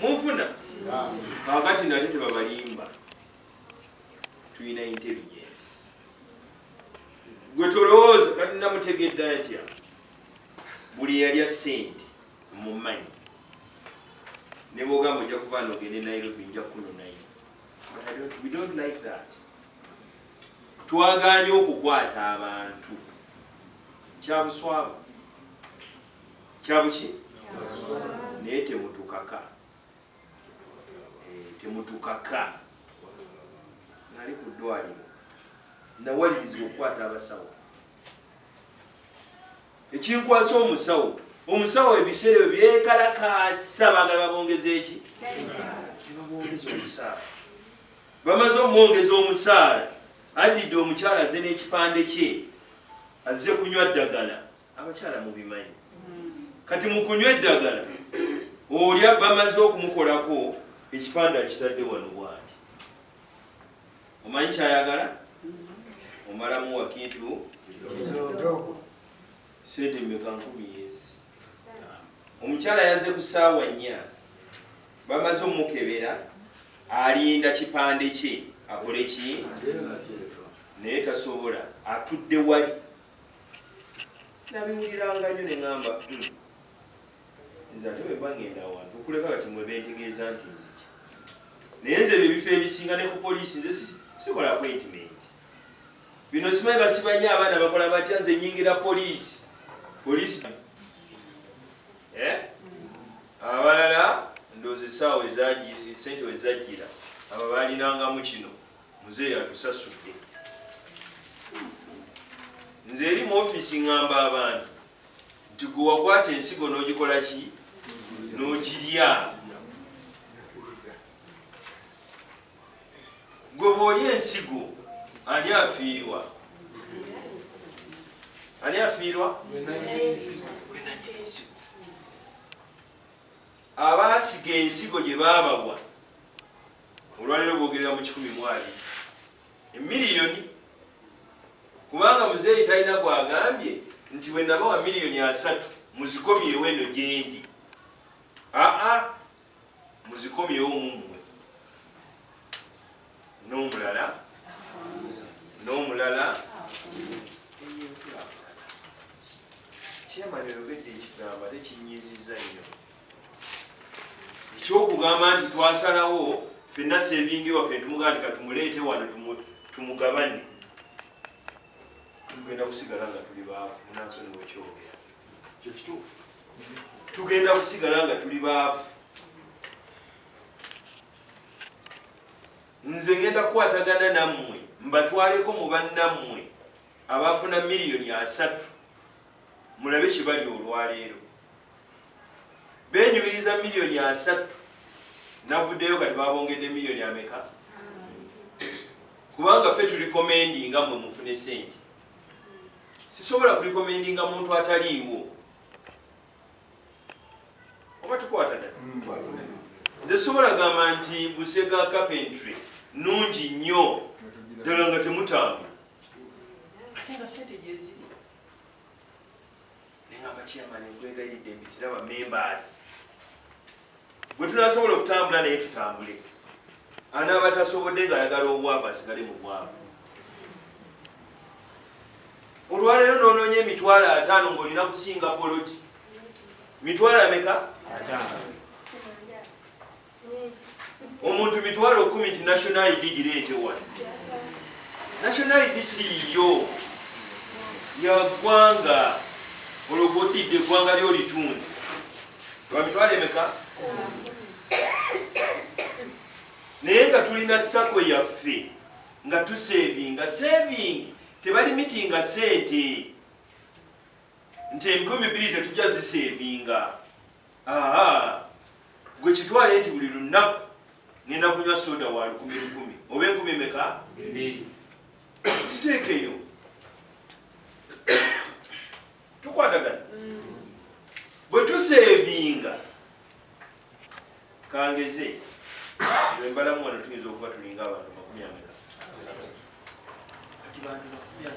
munfuna kakati nate tebabalimba tulina intelligence gwe tolowooza kati namutegedde atya buli yalya sente mumanyi ne bwogamba ojja kuva nogende Nairobi nja kunonayo. We don't like that. Twaganye okukwata abantu kyabuswavu kyabuki naye temutukaka temutukaka. Nali ku ddwaliro nawalirizibwa okukwata abasawo ekinkwasa omusawo ebiseera ebyo byekalakasa baagala babongeza eki babongeza omusaala bamaze omwongeza omusaala addidde omukyala azze n'ekipande kye azze kunywa ddagala. Abakyala mubimanyi kati mu kunywa eddagala olya bamaze okumukolako ekipande akitadde wano bwati omanyi kyayagala omalamu wakintu sente mmeka 10 yeesi. Omukyala yazze ku ssaawa 4 bamaze omukebera alinda kipande kye akole ki naye tasobola atudde wali nabiwuliranga nnyo ne ŋŋamba nze ate bwe bagenda awantu okuleka kati mwe bentegeeza nti nziki naye nze bebifo ebisinga ne ku poliisi nze sikola appointment bino simanyi basibanye abaana bakola batya nze nyingira poliisi abalala ndoozi essaawa esente wezajjira abo balinangamu kino muzeeyi atusasudde. Nze eri mu ofiisi ŋŋamba abantu nti gwe wakwata ensigo n'ogikola ki n'ogirya. Gwe bw'olya ensigo ani afiirwa? Ani afiirwa? Ensigo. Abaasiga ensigo gye baabagwa olwaleero boogerera mu 120 emiliyoni, kubanga muzeeyi talina gwagambye nti bwe nabawa miliyoni 3 muzikomyewo eno gyendi. Muzikomyewo mumwe n'omulala kyamani oyogedde ekigambo ate kinyiizizza nnyo ekyokugamba nti twasalawo ffenna sevingi waffe tumugamba nti katumuleete wano tumugabane tugenda kusigala nga tuli baavu. Munansoni bwekyogera kyekituufu, tugenda kusigala nga tuli baavu. Nze ngenda kukwatagana nammwe mbatwaleko mu bannammwe abafuna miliyoni 3 mulabe kibali olwaleero. Benyumiriza miliyoni 3 navuddeyo kati babongedde miliyoni ameka? Kubanga ffe tulikomendinga mwe mufune sente. Sisobola kulikomendinga muntu ataliiwo. Oba tukwatagana? Nze sobola gamba nti Busega carpentry nungi nnyo ddala nga temutambula ate nga sente gyeziri. Nengamba kyamani nkwegayiridde mbitiraba members bwe tunasobola okutambula naye tutambule. Anaaba tasobodde ng'ayagala obwavu asigale mu bwavu. Olwaleero noonoonya emitwalo 5 ng'olina kusinga poloti. Mitwalo ameka? 5. Omuntu mitwalo 10 nti national ID gireete wano. National ID siiyo ya ggwanga olwogodidde eggwanga lyolitunzi. Lwa mitwalo emeka? Naye nga tulina sako yaffe nga tusevinga saving tebali mitinga sente nti 20,000 tetujja zisevinga. Gwe kitwale nti buli lunaku ngenda kunywa soda wa 10,000 oba 10 emeka? 2. Ziteekeyo tukwatagana bwe tusevinga kangeze embalamu wano tuyinza okuba tulinga abantu 40 kati bantu 30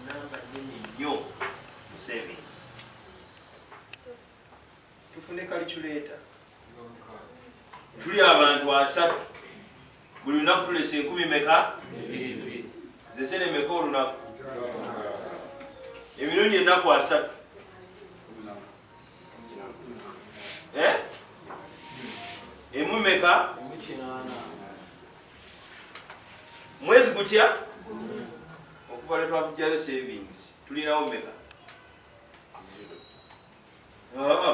namba nnene nnyo mu savings. Tufune calculator tuli abantu 3 buli lunaku tulese 10 meka zesene meka olunaku emirundi ennaku 3 emu meka mwezi gutya okuva lwe twavujjayo savings tulinawo meka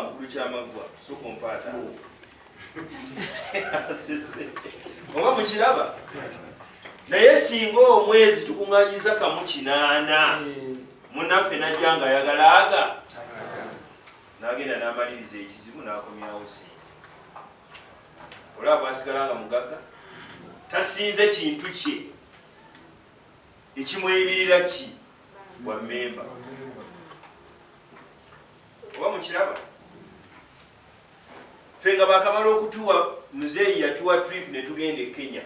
mukulu kyamaggwa sokompaata oba mukiraba naye singa omwezi tukuŋŋanyiza kamu 8 munaffe najja nga ayagalaaga n'agenda n'amaliriza ekizibu n'akomyawo singa olaba bwasigala nga mugagga tasinze kintu kye ekimweyimirira ki bwa mmemba oba mukiraba ffe nga bakamala okutuwa muzeeyi yatuwa trip ne tugenda e Kenya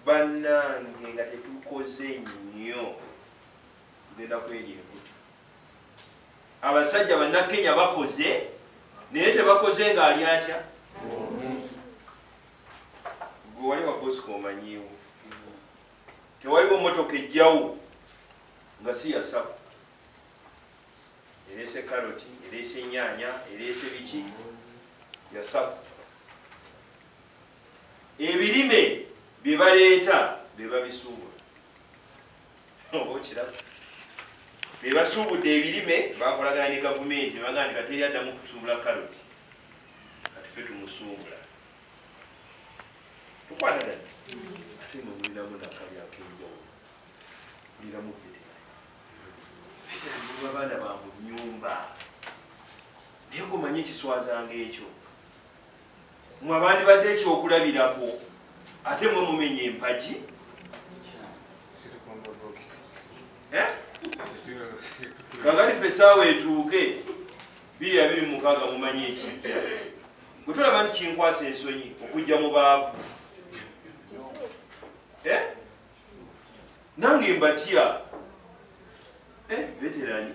bannange nga tetukoze nnyo tugenda kweri enkuti abasajja bannakenya bakoze naye tebakoze ng'ali atya gwe wali wabosi omanyiiwo tewaliwo motoka ejjawo nga si ya sako ereese karoti ereese ennyanya ereese biki ya sako ebirime bye baleeta bye babisuubula oba okiraba bye basuubudde ebirime bakolagana ne gavumenti ne bagamba nti kateri addamu kusuubula karoti kati ffe tumusuubula tukwatagana ate nga mulinamu nakabi ak'enjawulo muliramu veterani abaana ba mu nnyumba naye ng'omanyi ekiswazanga ekyo mwe abandibadde ekyokulabirako ate mwe mumenya empagi kakati ffe essaawa etuuke 2:26 mumanyi ekijja bwe tulaba nti kinkwasa ensonyi okujja mu baavu nange mbatya veterani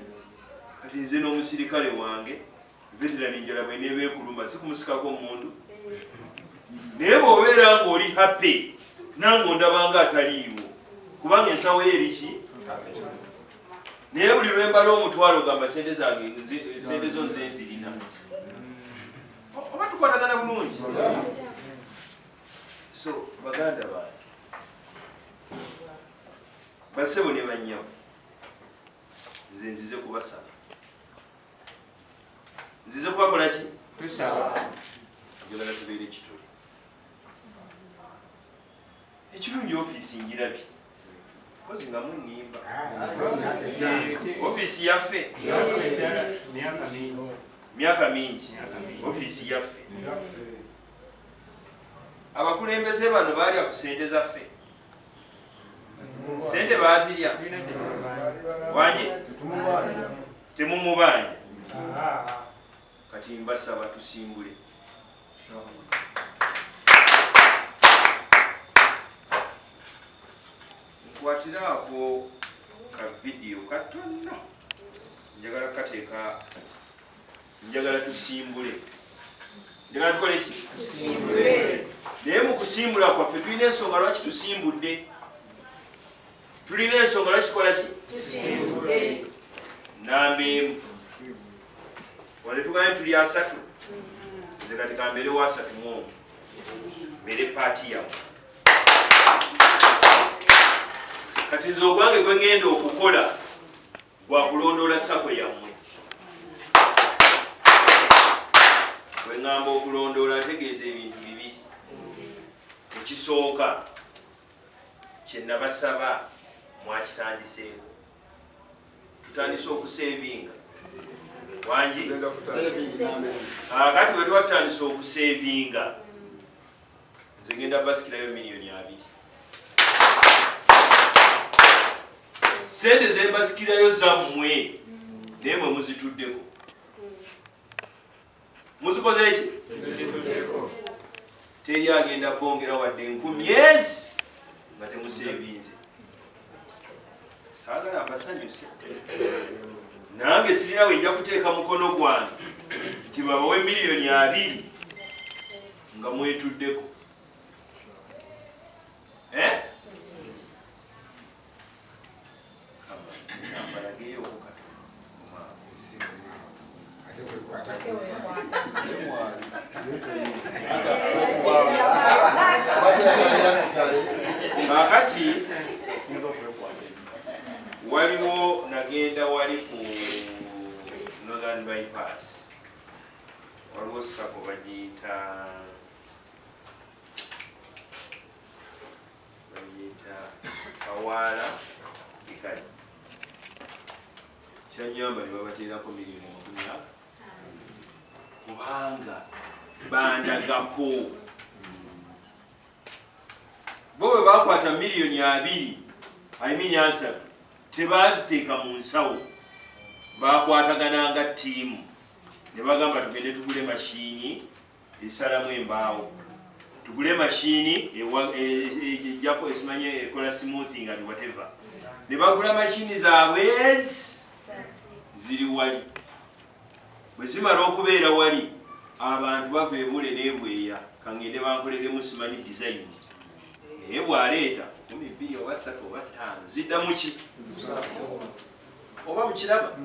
kati nze n'omusirikale wange veterani njala bweneeba ekuluma sikumusikako omundu naye bw'obeera ng'oli happy nange ondabanga ataliiwo kubanga ensawo ye eriki naye buli lwembala omutwalo gamba sente zange sente zo nze nzirina oba tukwatagana bulungi so baganda bange basebo ne banyabo nze nzize kubasaba nzize kubakola ki njagala tubeere ekitole ekirungi ofiisi njirabye kozi nga munimba ofiisi yaffe myaka mingi ofiisi yaffe abakulembeze bano baalya ku sente zaffe sente baazirya wangi temumubanja kati mbasaba tusimbule nkwatiraako ka vidiyo katono njagala kateeka njagala tusimbule njagala tukole ki tusimbule naye mu kusimbula kwaffe tulina ensonga lwaki tusimbudde tulina ensonga lwaki tukola ki tusimbule namba emu wane tugambye tuli 3 nze kati kambeere wa 3 mu mbere paati yamu kati nze ogwange gwe ngenda okukola gwa kulondoola sako yammwe bwe ŋŋamba okulondoola ategeeza ebintu bibiri ekisooka kye nabasaba mwakitandiseeko tutandise okuseevinga wangi kati bwe twatandise okuseevinga nze ngenda basikirayo $2,000,000 sente zembasikirayo zammwe naye mwe muzituddeko muzikoze eki teri agenda bongera wadde 10,000 nga temuseebinze saagala mbasanyuse nange sirina wenja kuteeka mukono gwange nti babawe $2,000,000 nga mwetuddeko ambalageyo kakati waliwo nagenda wali ku Northern Bypass waliwo sako bagiyita Kawaala Ikali kyanyamba ne babateerako milioni 50 kubanga bandagako bo bwe bakwata milioni 2 asatu tebaziteeka mu nsawo bakwatagananga ttiimu ne bagamba tugende tugule mashini esalamu embaawo tugule mashini ejjako esimanye ekola smoothing and whatever ne bagula mashini zaabwe ziri wali bwe zimala okubeera wali abantu bava ebule n'ebweya kangende bankoleremu simanyi design bw'aleeta 2 oba 3 oba 5 zidda muki oba mukiraba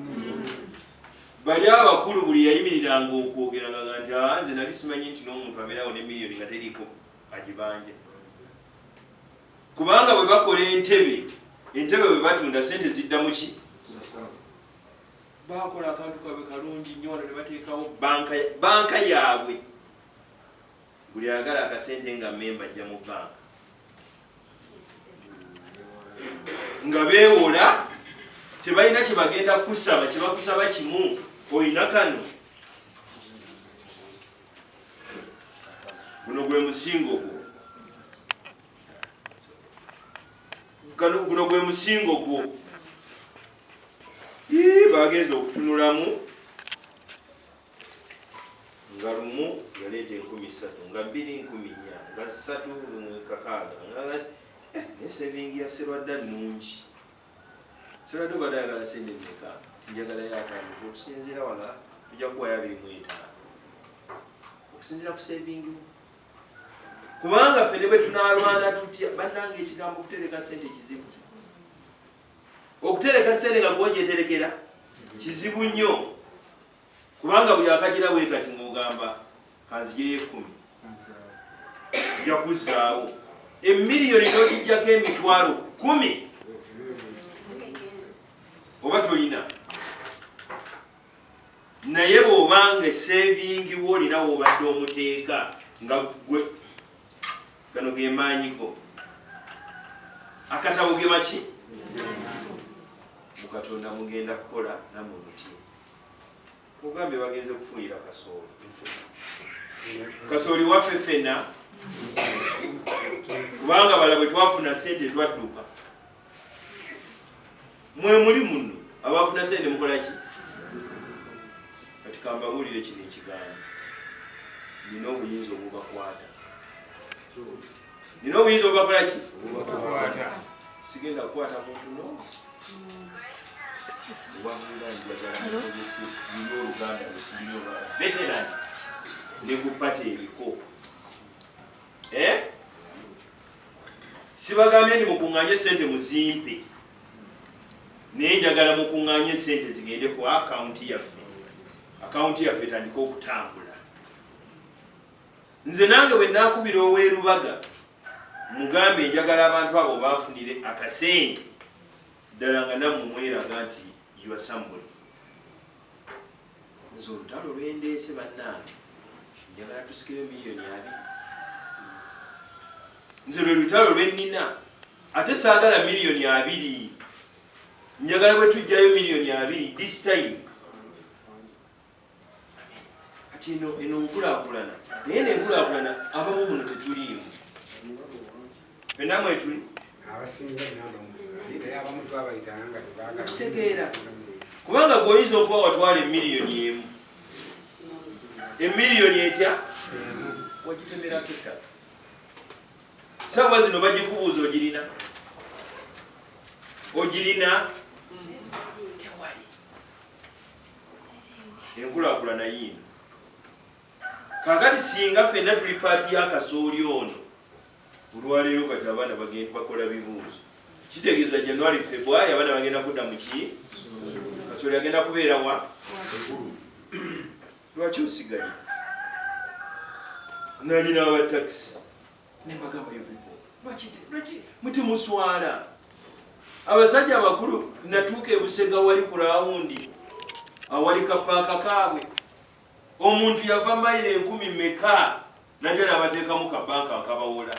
bali abakulu buli yayimiriranga okwogeraga nti nze nali simanyi nti n'omuntu abeerawo ne miliyoni nga teriiko agibanja kubanga bwe bakola entebe bwe batunda sente zidda muki bakola akantu kabe kalungi nnyo wano ne bateekawo banka yaabwe buli ayagala akasente nga memba ajja mu banka nga beewola tebalina kye bagenda kusaba kye bakusaba kimu olina kano guno gwe musingo guno gwe musingo gwo bagenza okutunulamu nga lumu yaleeta 13,000 nga 2 14,000 nga 3 ne sevingi ya Serwadda nnungi Serwadda obadde ayagala sente mmeka njagala y'ataano okusinziira wala tujja kuwaya 25 okusinziira ku sevingi kubanga ffe ne bwe tunaalwana tutya bannanga ekigambo okutereka sente kizibu okutereka sente nga gwogyeterekera kizibu nnyo kubanga buli akagira bwe kati ng'ogamba kanzijeyo 10 ojja kuzzaawo emiliyoni n'ogijjako emitwalo 10 oba tolina naye bw'obanga esevingi woolina woobadde omuteeka nga gwe gano ge maanyiko akatabo ge maki mukatonda mugenda kukola nammwe muti mugambye bagenze kufunira kasooli waffe ffenna kubanga bala bwe twafuna sente twadduka mwe muli muno abafuna sente mukola ki kati kambabuulire kino ekigambo nina obuyinza obubakwata nina obuyinza obubakola ki sigenda kukwata muntu no oluganda veteran ne kupata ebiko sibagambye ndi mukuŋŋaanye sente muzimpe naye njagala mukuŋŋaanye sente zigende ku akawunti yaffe etandika okutambula nze nange bwe naakubira ow'erubaga mugambe njagala abantu abo banfunire akasente ddala nga nammwe mweraga nti yuasambuli nze olutalo lwendeese bannange njagala tusikire miliyoni 2 nze lwe lutalo lwennina ate saagala miliyoni 2 njagala bwe tujjayo miliyoni 2 this time kati eno nkulaakulana naye nenkulaakulana abamu muno tetuliimu fenna mwetuli okitegeera kubanga gweoyinza okuba watwala emiliyoni 1 emiliyoni etya wagitemerako ettaka saawa zino bagikubuuza ogirina tewali enkulaakulana yiino kakati singa ffenna tuli paati y'akasooli ono olwaleero kati abaana bagenda bakola bibuuzo kitegeeza January February abaana bagenda kudda mu ki kasooli agenda kubeera wa lwaki osigaye nali n'abatakisi nembagamba yo lwaki mutemuswala abasajja abakulu natuuka ebusega wali ku laawundi awali kapaaka kaabwe omuntu yava mayiro 10 meka najja n'abateekamu kabanka akabawola